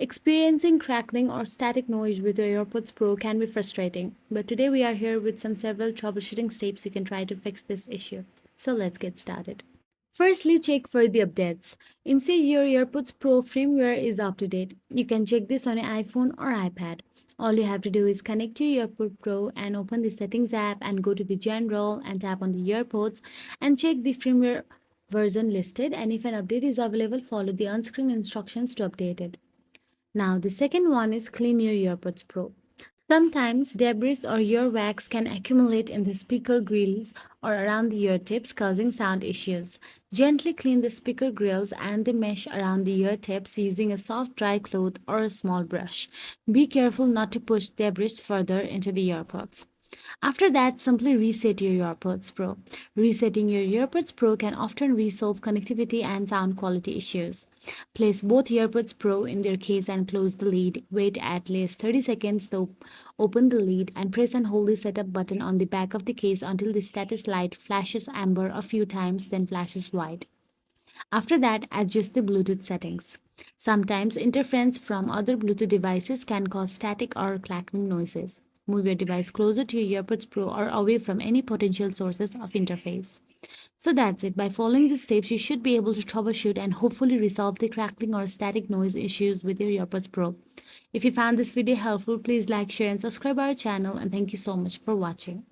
Experiencing crackling or static noise with your AirPods Pro can be frustrating, but today we are here with some several troubleshooting steps you can try to fix this issue. So let's get started. Firstly, check for the updates. Ensure your AirPods Pro firmware is up to date. You can check this on your iPhone or iPad. All you have to do is connect to your AirPod Pro and open the Settings app and go to the General and tap on the AirPods and check the firmware version listed, and if an update is available, follow the on-screen instructions to update it. Now, the second one is clean your AirPods Pro. Sometimes debris or earwax can accumulate in the speaker grills or around the ear tips, causing sound issues. Gently clean the speaker grills and the mesh around the ear tips using a soft dry cloth or a small brush. Be careful not to push debris further into the earpods. After that, simply reset your AirPods Pro. Resetting your AirPods Pro can often resolve connectivity and sound quality issues. Place both AirPods Pro in their case and close the lid. Wait at least 30 seconds to open the lid and press and hold the setup button on the back of the case until the status light flashes amber a few times, then flashes white. After that, adjust the Bluetooth settings. Sometimes interference from other Bluetooth devices can cause static or clacking noises. Move your device closer to your AirPods Pro or away from any potential sources of interface. So that's it. By following these steps, you should be able to troubleshoot and hopefully resolve the crackling or static noise issues with your AirPods Pro. If you found this video helpful, please like, share, and subscribe our channel. And thank you so much for watching.